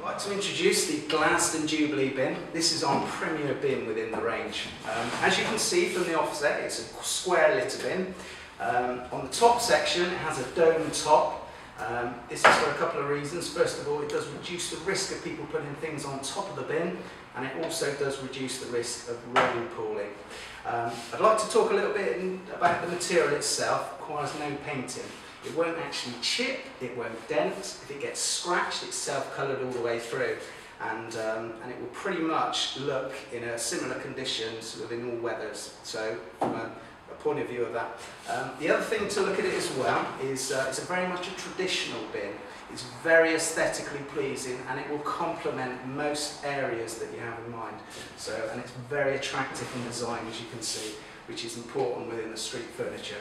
I'd like to introduce the Glaston Jubilee bin. This is our premier bin within the range. As you can see from the offset, it's a square litter bin. On the top section it has a dome top. This is for a couple of reasons. First of all, it does reduce the risk of people putting things on top of the bin, and it also does reduce the risk of rain pooling. I'd like to talk a little bit about the material itself. It requires no painting. It won't actually chip, it won't dent. If it gets scratched, it's self-coloured all the way through, and it will pretty much look in a similar condition sort of in all weathers. So from a point of view of that. The other thing to look at it as well is it's a very much a traditional bin. It's very aesthetically pleasing, and it will complement most areas that you have in mind. So, and it's very attractive in design, as you can see, which is important within the street furniture.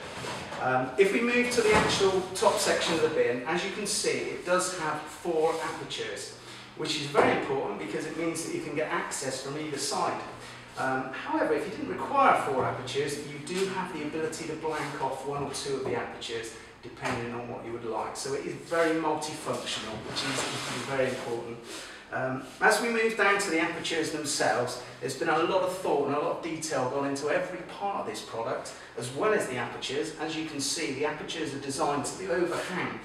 If we move to the actual top section of the bin, as you can see, it does have 4 apertures, which is very important because it means that you can get access from either side. However, if you didn't require 4 apertures, you do have the ability to blank off 1 or 2 of the apertures, depending on what you would like. So it is very multifunctional, which is very important. As we move down to the apertures themselves, there's been a lot of thought and a lot of detail gone into every part of this product, as well as the apertures. As you can see, the apertures are designed to the overhang,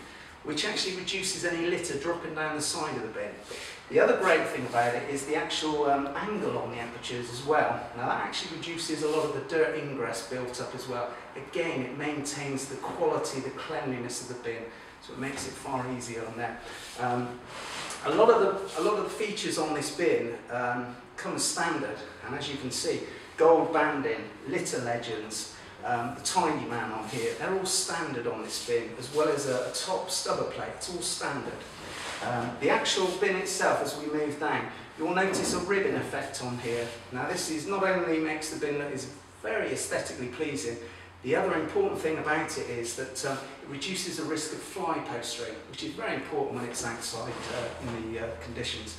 which actually reduces any litter dropping down the side of the bin. The other great thing about it is the actual angle on the apertures as well. Now that actually reduces a lot of the dirt ingress built up as well. Again, it maintains the quality, the cleanliness of the bin, so it makes it far easier on there. A lot of the features on this bin come as standard, and as you can see, gold banding, litter legends, the tiny man on here, they're all standard on this bin, as well as a top stubber plate. It's all standard. The actual bin itself, as we move down, you'll notice a ribbon effect on here. Now this is not only makes the bin that is very aesthetically pleasing, the other important thing about it is that it reduces the risk of fly postering, which is very important when it's outside in the conditions.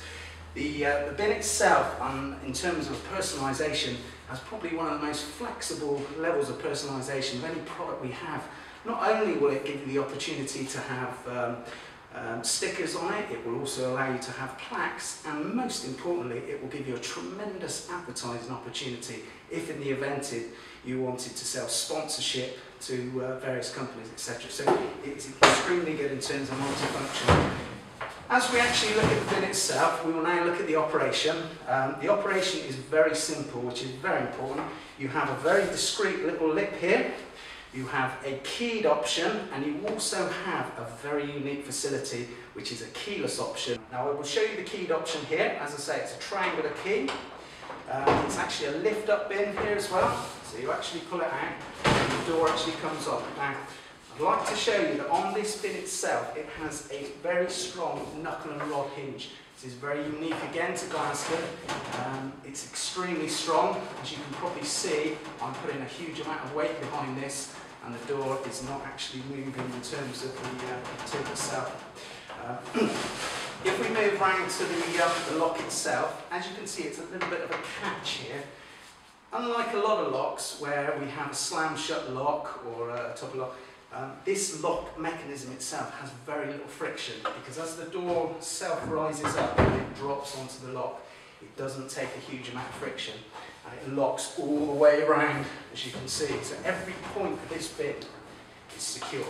The bin itself, in terms of personalisation, has probably one of the most flexible levels of personalisation of any product we have. Not only will it give you the opportunity to have stickers on it, it will also allow you to have plaques, and most importantly, it will give you a tremendous advertising opportunity if in the event you wanted to sell sponsorship to various companies, etc. So it's extremely good in terms of multifunction. As we actually look at the bin itself, we will now look at the operation. The operation is very simple, which is very important. You have a very discreet little lip here. You have a keyed option, and you also have a very unique facility, which is a keyless option. Now I will show you the keyed option here. As I say, it's a triangular key. It's actually a lift up bin here as well. So you actually pull it out, and the door actually comes up. Now, I'd like to show you that on this bin itself, it has a very strong knuckle and rod hinge. This is very unique again to Glaston. It's extremely strong. As you can probably see, I'm putting a huge amount of weight behind this, and the door is not actually moving in terms of the tip itself. If we move round to the lock itself, as you can see, it's a little bit of a catch here. Unlike a lot of locks where we have a slam shut lock or a top lock, this lock mechanism itself has very little friction, because as the door self rises up and it drops onto the lock, it doesn't take a huge amount of friction, and it locks all the way around, as you can see. So every point of this bin is secure.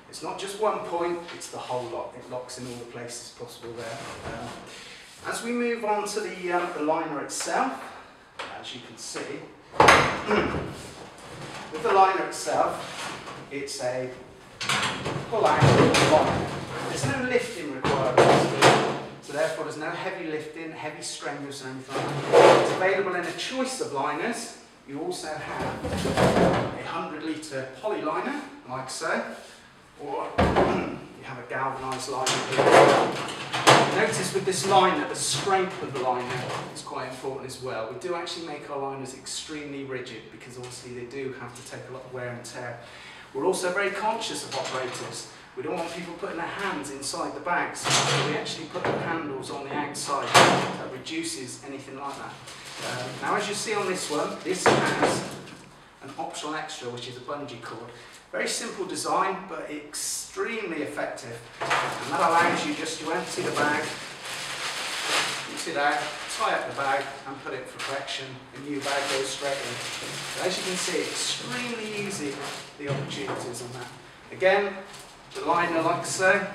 It's not just one point, it's the whole lock. It locks in all the places possible there. As we move on to the liner itself, as you can see, with the liner itself, it's a pull-out liner. There's no lifting required, so therefore there's no heavy lifting, heavy strenuous or anything like that. It's available in a choice of liners. You also have a 100-litre poly liner, like so, or you have a galvanised liner here. Notice with this liner, the strength of the liner is quite important as well. We do actually make our liners extremely rigid, because obviously they do have to take a lot of wear and tear. We're also very conscious of operators. We don't want people putting their hands inside the bags, so we actually put the handles on the outside. That reduces anything like that. Now, as you see on this one, this has an optional extra, which is a bungee cord. Very simple design, but extremely effective. And that allows you just to empty the bag, Empty it out, tie up the bag and put it for collection. A new bag goes straight in. So as you can see, extremely easy, the opportunities on that. Again, the liner like so,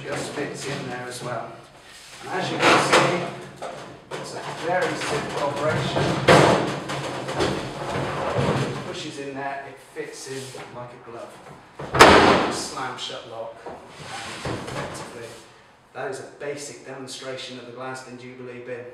just fits in there as well. And as you can see, it's a very simple operation. It pushes in there, it fits in like a glove. Slam shut lock, and effectively that is a basic demonstration of the Glaston Jubilee bin.